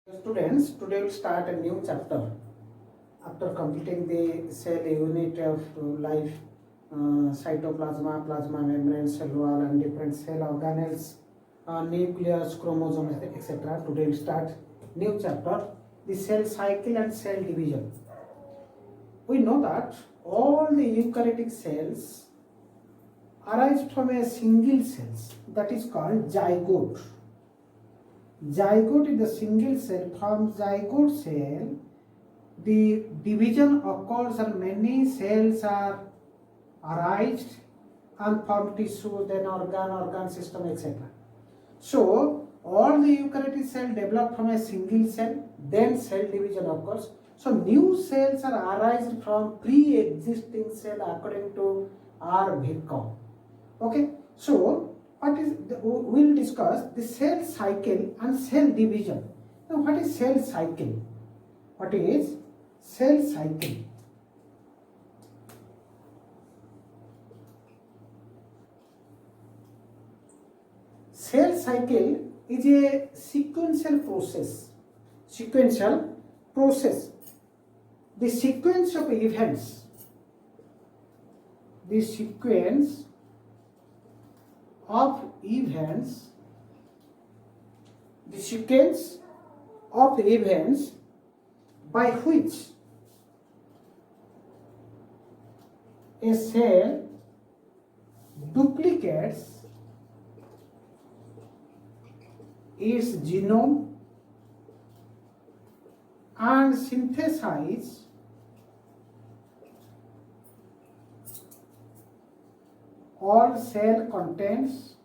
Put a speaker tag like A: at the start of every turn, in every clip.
A: Students, today we'll start a new chapter after completing the cell unit of life, cytoplasma, plasma membrane, cell wall, and different cell organelles, nucleus, chromosomes, etc. Today we'll start new chapter, the cell cycle and cell division. We know that all the eukaryotic cells arise from a single cells that is called zygote. Zygote is the single cell. From zygote cell, the division occurs and many cells are arised and form tissue, then organ system, etc. So all the eukaryotic cells develop from a single cell, then cell division occurs. So new cells are arised from pre-existing cell according to R. Bhikov. Okay, so we will discuss the cell cycle and cell division. Now, what is cell cycle? What is cell cycle? Cell cycle is a sequential process. Sequential process. The sequence of events. The sequence of events, the sequence of events by which a cell duplicates its genome and synthesizes all cell contents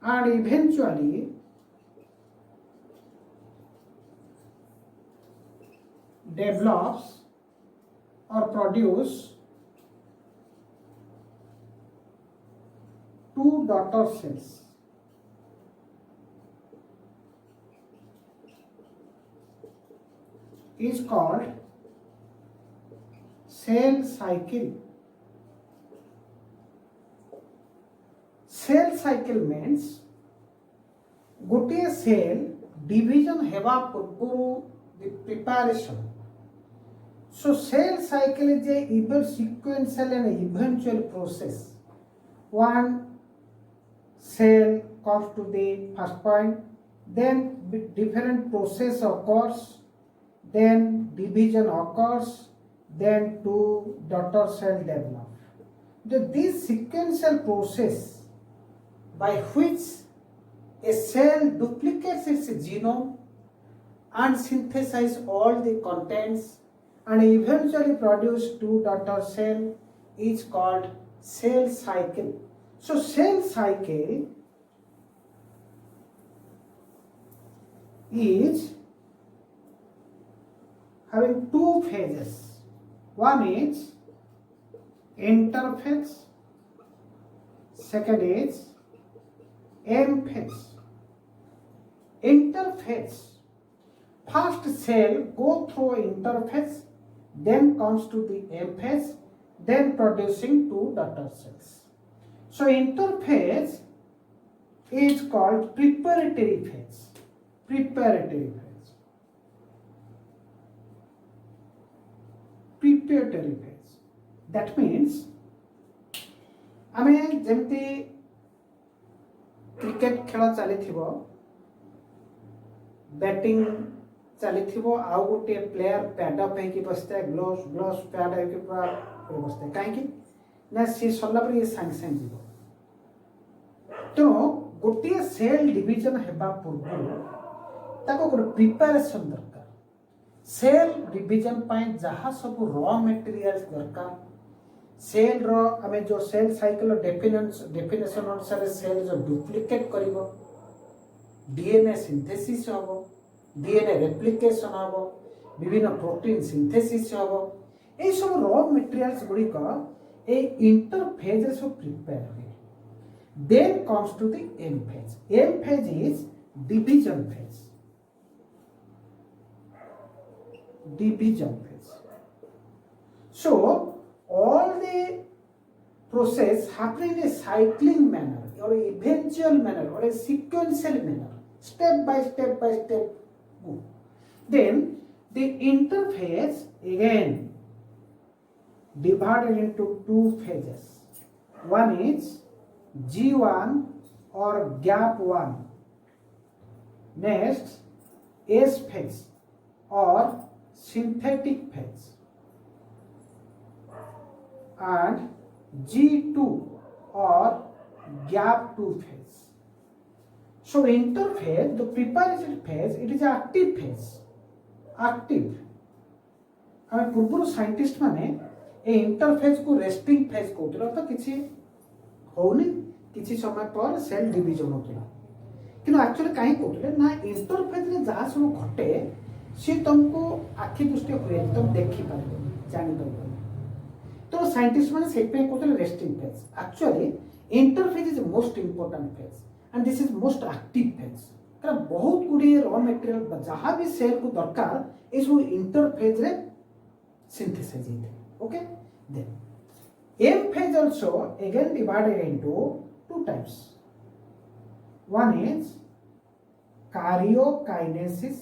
A: and eventually develops or produce two daughter cells. Is called cell cycle. Cell cycle means गोटे cell division हेबा पूर्व the preparation. So cell cycle is a even sequential and eventual process. One cell comes to the first point, then different process occurs, then division occurs, then two daughter cell develop. This sequential process by which a cell duplicates its genome and synthesizes all the contents and eventually produce two daughter cell is called cell cycle. So cell cycle is having two phases. One is interphase, second is M phase. Interphase, first cell go through interphase, then comes to the M phase, then producing two daughter cells. So interphase is called preparatory phase. Preparatory phase. Preparatory phase. That means आमे जेमती cricket खेल चली batting चली आउ गोटे player pad up होगी बसते gloves pad होगी पूरा बसते कहीं ना सी सरला ये सांगे सांगे जीव तेणु गोटे सेल डिविजन हेबा पूर्व ताको गोटे प्रिपरेशन दरकार सेल डिविजन पाए जहाँ सब रॉ मटेरियल्स दरकार सेल रो आमे जो सेल साइकिल डेफिनेशन अनुसार सेल जो डुप्लिकेट करिवो डीएनए सिंथेसिस हबो डीएनए रेप्लिकेशन हबो विभिन्न प्रोटीन सिंथेसिस हबो ए सब रॉ मटेरियल्स गुडी को ए इंटरफेज रे सब प्रिपेयर हुए then comes to the M phase is division phase so all the process happen in a cycling manner or eventual manner or a sequential manner, step by step by step move. Then the interface again divided into two phases. One is G1 or gap 1. Next, S phase or synthetic phase. And G2 or gap 2 phase. So interphase, the preparatory phase, it is active phase. Active. आम पूर्व scientist माने ए interphase को resting phase कहते तो किसी होनी किसी समय पर सेल डिवीजन होता किंतु एक्चुअली कहीं कहते ना इंटरफेज रे जहाँ सब घटे सी तुमको आखि दृष्टि हुए तुम देखी पार जानी पार तो साइंटिस्ट माने से पे कहते resting phase actually interphase is most important phase and this is most active phase कारण बहुत गुडी रॉ मटेरियल जहाँ भी सेल को दरकार ए सब इंटरफेज रे synthesize it. Okay, then M phase also again divided into two types. One is karyokinesis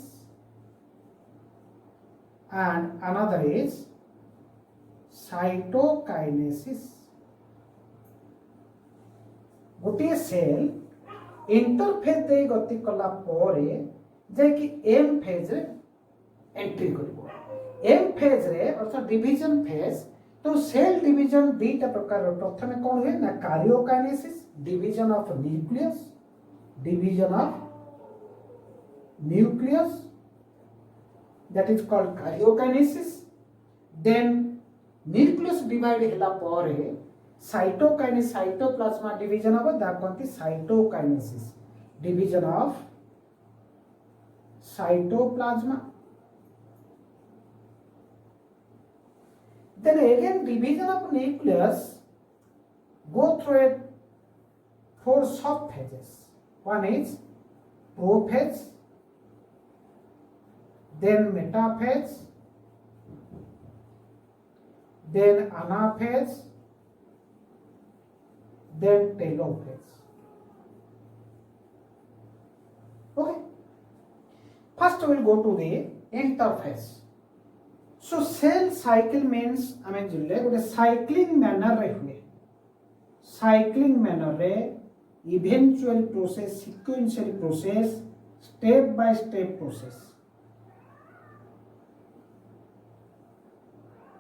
A: and another is cytokinesis. गोटे cell interphase दे गति कला परे जे कि एम फेज रे एंट्री करबो एम फेज रे अर्थात डिवीजन फेज तो सेल डिवीजन दुईटा प्रकार प्रथम कौन हुए ना karyokinesis division of nucleus that is called karyokinesis then nucleus divide होला परे cytokinesis cytoplasm division of that कहती cytokinesis division of cytoplasm. Then again division of nucleus go through 4 subphases. One is prophase, then metaphase, then anaphase, then telophase. Okay. First we will go to the interphase. So cell cycle means I mean Julley गोटे cycling manner रे हुए cycling manner रे eventual process sequential process step by step process.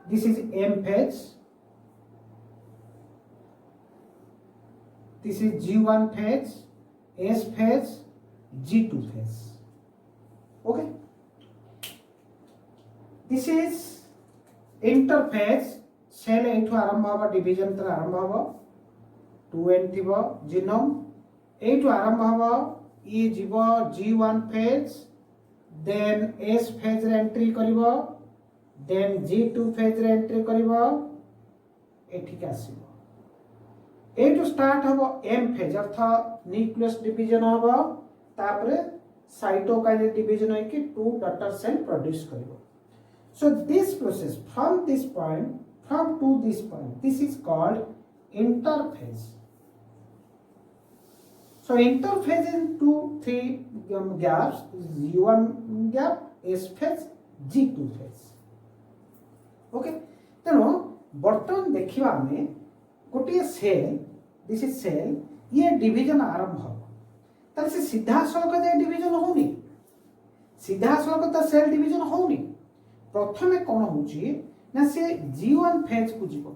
A: This is M phase, this is G1 phase, S phase, G2 phase. Okay. This is interphase cell एठु आरंभ हबो division तर आरंभ हबो 2n थिबो genome एठु आरंभ हबो ई जीवो G1 phase then S phase रे एंट्री करिवो देन G2 फेज रे एंट्री करिवो एठी के आसीबो एठु स्टार्ट हबो M फेज अर्थ न्यूक्लियस डिवीजन हबो तापरे साइटोकाइनेसिस डिवीजन होई कि टू डॉटर सेल प्रोड्यूस करिवो. So this process from this point to this point, this is called interphase. So interphase in 2-3 gaps, G1 gap, S phase, G2 phase. Okay. तेणु बर्तमान देखिबा आमे गोटे सेल दिस इज सेल ये division आरंभ हो तार से सीधा सड़क जाए डिवीजन होनी सीधा सड़क ता सेल डिवीजन होनी प्रथमे कौन होची ना से G1 फेज को जीवो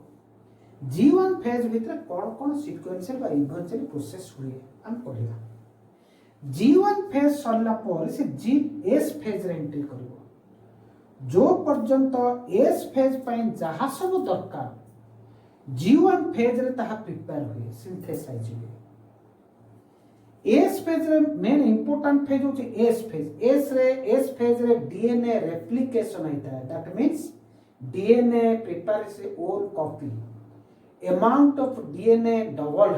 A: G1 फेज भितर कौन सीक्वेंशियल बा इवेंचुअल प्रोसेस हुए हम पढ़िबा G1 फेज सरला पर से S फेज रे एंट्री करिवो जो पर्यंत S फेज पय जहा सब दरकार G1 फेज रे ताहा प्रिपेयर हुए सिंथेसाइज हुए S फेज रे मेन इंपोर्टेंट फेज होची S फेज रे DNA रेप्लिकेशन होता है that means DNA prepares own copy amount of DNA double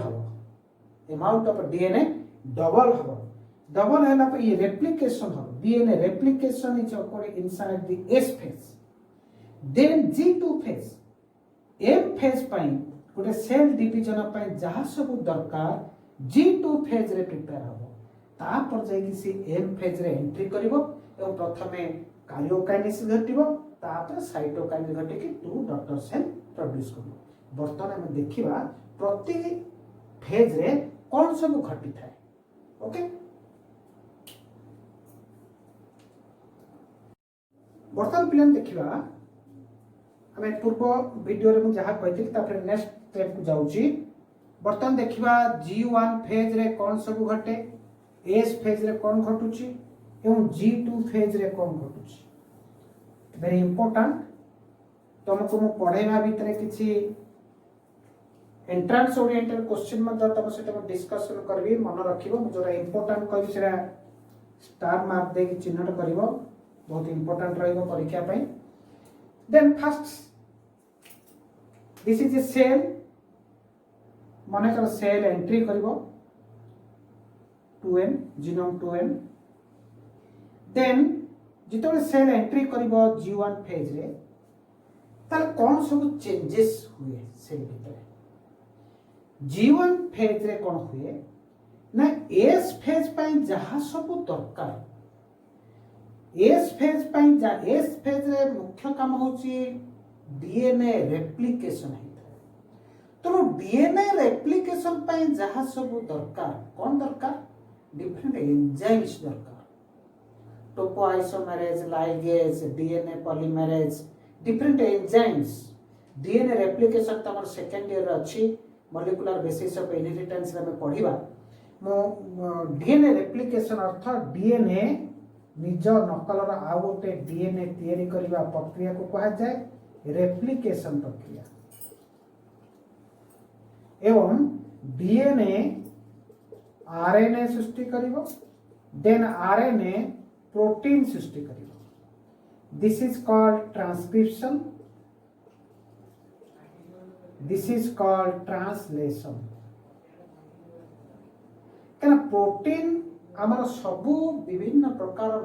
A: हो डबल हैला पे ये रेप्लिकेशन हो DNA replication is occurring inside the S phase then G2 phase M phase पय गोटे सेल डिवीजन पय जहा सब दरकार G2 फेज रे प्रिपेयर हो तापर जाई सी M फेज रे एंट्री करिवो एवं प्रथमे कार्योकाइनेसिस घटिवो तापर साइटोकाइनेसिस घटे कि 2 डॉटर सेल प्रोड्यूस करिवो। वर्तमान हम देखिबा प्रति फेज रे कोन सब घटी थाए। ओके वर्तमान पिलन देखिबा हमें पूर्व वीडियो रे मु जहा कहिथि तापर नेक्स्ट स्टेप को जाउची। वर्तमान देखिबा G1 फेज रे कोन सब घटे, S फेज रे कोन घटुची एवं G2 फेज रे कोन घटुची। वेरी इंपोर्टेंट तुमको मु पढ़ेवा भितरे किछि एंट्रेंस ओरिएंटेड क्वेश्चन मत तम से तम डिस्कशन करबी मन रखिबो जोरा इंपोर्टेंट कहबी सेरा स्टार मार्क दे कि चिन्हट करिवो बहुत इंपोर्टेंट रहइबो परीक्षा पई। Then first this is a cell माने कर सेल एंट्री करिवो 2n जीनोम 2n। देन जितने सेल एंट्री करिवो G1 फेज रे ताल कोन सब चेंजेस हुए सेल भितरे। G1 फेज रे कोन हुए ना S फेज पई जहा सब दरकार S फेज पई जा S फेज रे मुख्य काम होची DNA रेप्लिकेशन है। तो डीएनए रेप्लिकेशन पई जहा सब दरकार कोन दरकार डिफरेंट एंजाइम्स दरकार topoisomerase ligase DNA polymerase different enzymes. DNA replication तमर सेकंड ईयर अच्छी मॉलिक्यूलर बेसिस ऑफ इनहेरिटेंस रे में पढ़िबा मो डीएनए रेप्लिकेशन अर्थ डीएनए निज नकलर आउ गोटे डीएनए तयारी करबा प्रक्रिया को कहा जाए रेप्लिकेशन प्रक्रिया। एवं डीएनए आरएनए सृष्टि करिवो देन आरएनए प्रोटीन सृष्टि करिवो। This is called transcription, this is called translation. क्या प्रोटीन आमर सबु विभिन्न प्रकार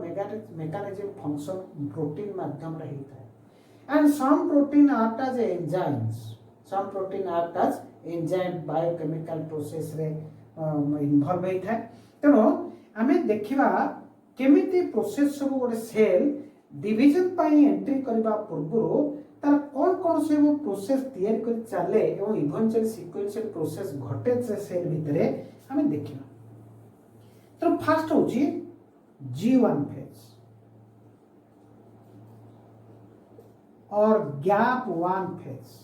A: मेकानिज्म फंक्शन प्रोटीन माध्यम रे होता है and some protein act as enzymes, some protein act as enzyme biochemical process रे इन्वॉल्व होता है। तेणु आमे देखिबा केमिति प्रोसेस सब गोटे सेल डिवीजन पाई एंट्री करबा पूर्व तार कोन कोन सब प्रोसेस तैयार कर चले एवं इवेंचुअली सीक्वेंशियल प्रोसेस घटे से सेल भितरे आमे देखिबा। तो फर्स्ट होची G1 फेज और गैप 1 फेज।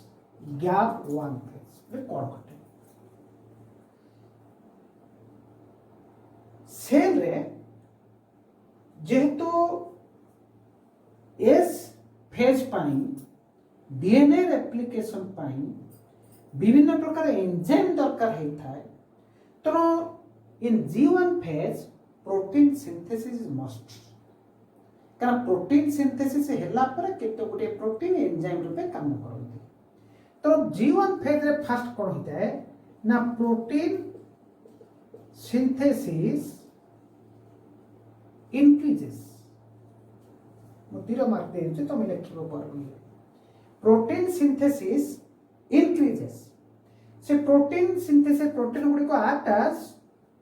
A: गैप 1 फेज रे कोन घटे सेल रे जेहेतु एस फेज पाई डीएनए रेप्लिकेशन पाई विभिन्न प्रकार एंजाइम दरकार होता है। तो इन G1 phase protein synthesis is must कारण प्रोटीन सिंथेसिस हेला पर केते गुटे प्रोटीन एंजाइम रूपे काम करते। तो G1 फेज रे फर्स्ट कोन होता है ना प्रोटीन सिंथेसिस इंक्रीजेस। तीर मार्क दे तुम लिखिबो परबी प्रोटीन सिंथेसिस इंक्रीजेस। से प्रोटीन सिंथेसिस प्रोटीन गुडी को act as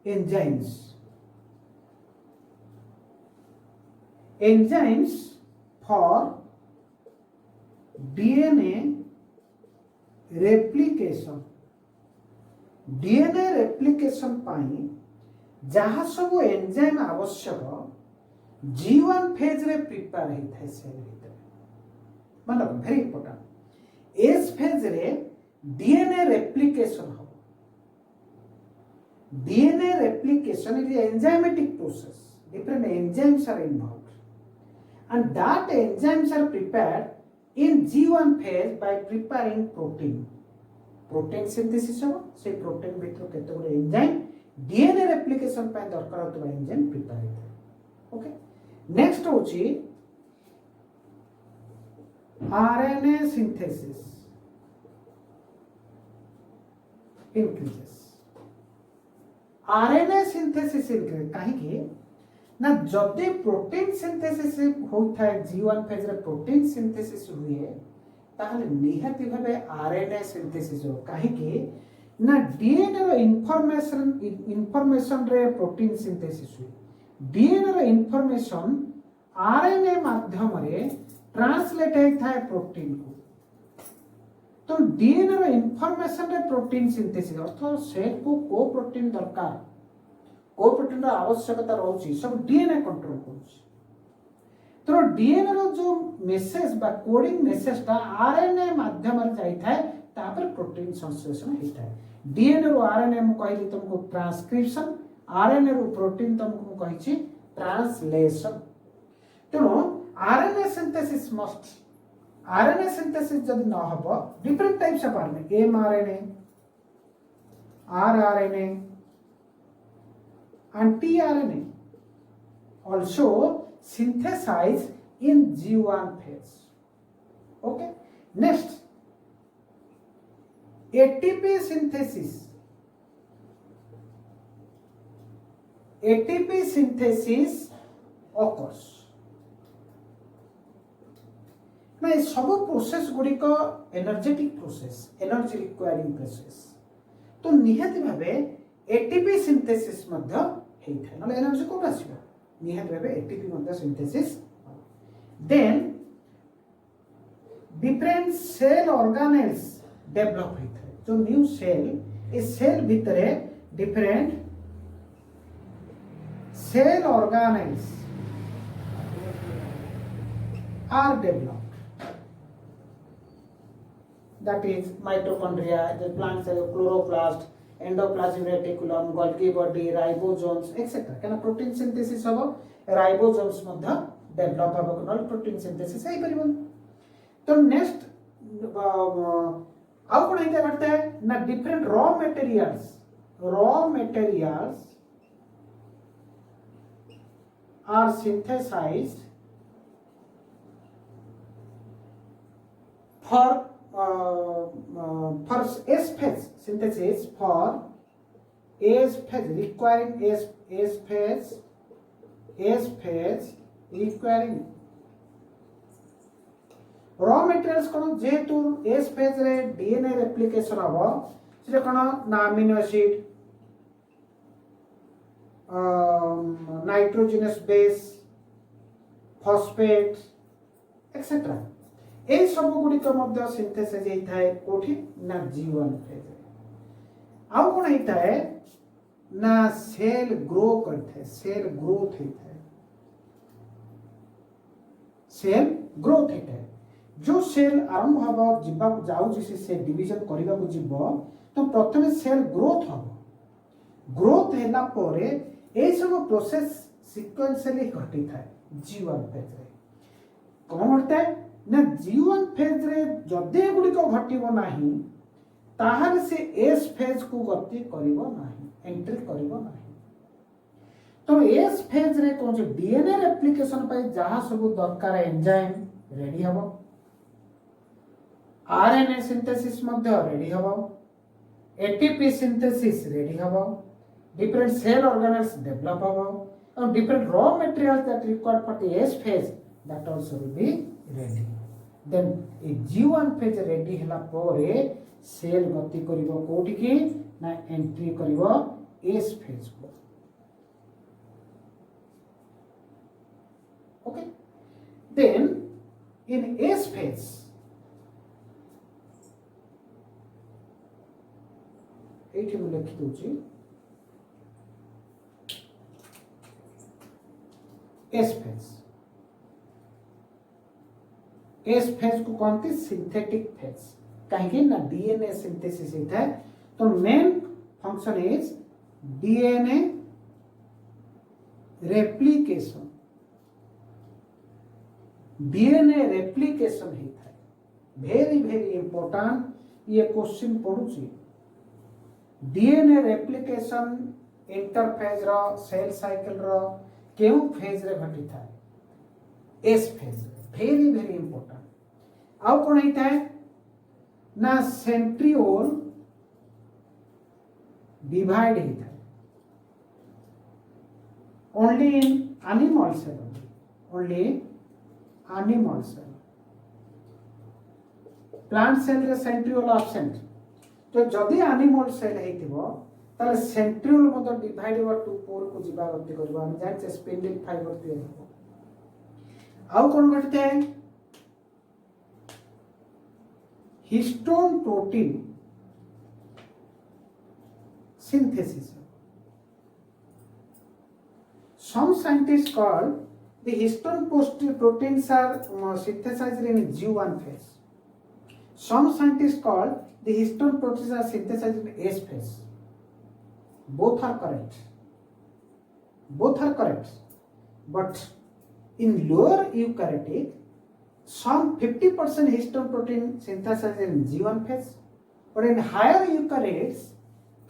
A: enzymes. Enzymes for DNA replication. DNA replication पाई जहाँ सब एंजाइम आवश्यक G1 फेज रे प्रिपेयर होता है सेल भीतर। मतलब वेरी इंपोर्टेंट एस फेज रे डीएनए रेप्लिकेशन हो। DNA replication is enzymatic process, different enzymes are involved and that enzymes are prepared in G1 phase by preparing protein। Protein synthesis हो से protein भीतर केते गुडे एंजाइम डीएनए रेप्लिकेशन पे दरकार होतबा enzyme prepare होता। ओके नेक्स्ट होची RNA synthesis increases. RNA synthesis increase काहे कि ना जदि प्रोटीन सिंथेसिस होता है G1 फेज रे प्रोटीन सिंथेसिस हुए ताहले निहाती भाबे आरएनए सिंथेसिस हो। काहे कि ना डीएनए रो इनफॉरमेशन रे प्रोटीन सिंथेसिस हुए डीएनए रो इनफॉरमेशन आरएनए माध्यम रे ट्रांसलेट होता है प्रोटीन को तो डीएनए रो इनफॉरमेशन रे प्रोटीन सिंथेसिस अर्थात सेल को को प्रोटीन दरकार को प्रोटीन रो आवश्यकता रहउची सब डीएनए कंट्रोल करूची तो डीएनए रो जो मेसेज बा कोडिंग मेसेज ता आरएनए माध्यम रे जाई थाए तापर प्रोटीन संश्लेषण होता है डीएनए रो आरएनए मु कहली तुमको ट्रांसक्रिप्शन आरएनए रो प्रोटीन तुमको कहिछि ट्रांसलेशन तेणु RNA synthesis must RNA synthesis जदि न हबो different types of RNA mRNA rRNA and tRNA also synthesized in G1 phase. Okay. Next, ATP synthesis. ATP synthesis occurs. ना ये सब प्रोसेस गुड़ी को energetic process energy requiring process तो निहाती भावे एटीपी सिंथेसिस मध्य हेइथाय नले एनर्जी कोन आसीबो निहाती भावे एटीपी मध्य synthesis then different cell organelles develop हेइथाय जो न्यू सेल ए सेल भितरे different cell organelles are developed that is mitochondria the plant cell chloroplast endoplasmic reticulum golgi body ribosomes etc kana protein synthesis hobo ribosomes madhya develop hobo nal protein synthesis hai paribon to next aw kon hita barte hai na different raw materials are synthesized for S phase synthesis for S phase requiring S phase requiring raw materials कोन जेतु S phase रे DNA replication हबो से कोन ना amino acid nitrogenous base phosphate etcetera ए सब गुडी को मध्य सिंथेसिस हेइ थाए कोठी ना G1 फेज आउ कोन हेइ थाए ना सेल ग्रो करथे सेल ग्रोथ हेइ थाए सेल ग्रोथ हेइ थाए जो सेल आरंभ हबो जिबा जाउ जिसे से डिवीजन करिबा को जिवो तो प्रथमे सेल ग्रोथ हबो ग्रोथ हेला परे ए सब प्रोसेस सीक्वेंशियली घटी थाए G1 फेज रे कोन होता है ना G1 फेज रे जदे गुडी को घटिबो नाही ताहार से S फेज को गति करिवो नाही एंट्री करिवो नाही तो S फेज रे कोन जे डीएनए रेप्लिकेशन पय जहा सब दरकार एंजाइम रेडी हबो आरएनए सिंथेसिस मध्ये रेडी हबो एटीपी सिंथेसिस रेडी हबो डिफरेंट सेल ऑर्गेनेल्स डेवलप हबो और different raw materials that required for the S phase that also will be ready then a G1 phase ready हला परे cell गति करिवो कोठी की ना एंट्री करिवो S phase को okay then in S phase एठी मु लिखि दोची S phase एस फेज को कहते सिंथेटिक फेज कहीं ना डीएनए सिंथेसिस होता है तो main function is DNA replication होता है वेरी वेरी इंपोर्टेंट ये क्वेश्चन पढुची डीएनए रेप्लिकेशन इंटरफेज रो सेल साइकिल रो केउ फेज रे घटी था S phase very very important आउ कौन होता है ना सेंट्रियोल डिवाइड होता है only in animal cell only animal cell plant cell रे सेंट्रियोल एब्सेंट तो जदि एनिमल सेल हेतिबो ताले सेंट्रियोल मत डिवाइड ओवर टू पोल को जीवा गति करबो हम जान स्पिंडल फाइबर तैयार हो आउ कोन घटते हैं histone protein synthesis. Some scientists call the histone proteins are synthesized in G1 phase. Some scientists call the histone proteins are synthesized in S phase. Both are correct. Both are correct. But in lower eukaryotic, some 50% histone protein synthesized in G1 phase, but in higher eukaryotes,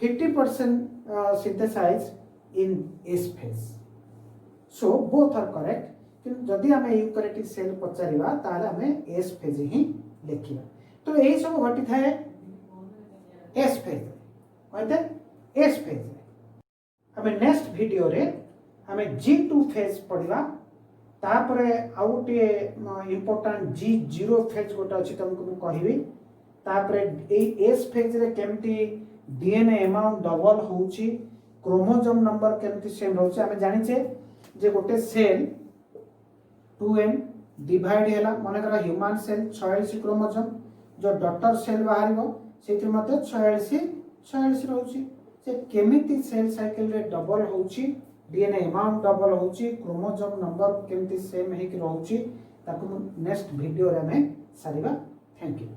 A: 50% synthesized in S phase. So both are correct. किंतु जदि आम eukaryotic cell पचारिबा ताले आम S phase ही लिखिबा तो यही सब घटी थाए एस फेज कहते एस फेज आम नेक्स्ट वीडियो रे आम G2 फेज पढ़िबा तापरे आउ गोटे इंपोर्टेंट G0 फेज गोटे अछि तुमको मु कहिबी तापरे ए एस फेज रे केमती डीएनए अमाउंट डबल होउची क्रोमोसोम नंबर केमती सेम रहउची आमे जानि छे जे गोटे सेल 2n डिवाइड हैला माने करा ह्यूमन सेल 46 क्रोमोसोम जो डॉटर सेल बाहरिबो सेति मते 46 रहउची से केमिति सेल साइकिल रे डबल होउची डीएनए अमाउंट डबल होउची क्रोमोसोम नंबर केमती सेम हे कि रहउची ताको नेक्स्ट वीडियो रे हमें सारिबा थैंक यू।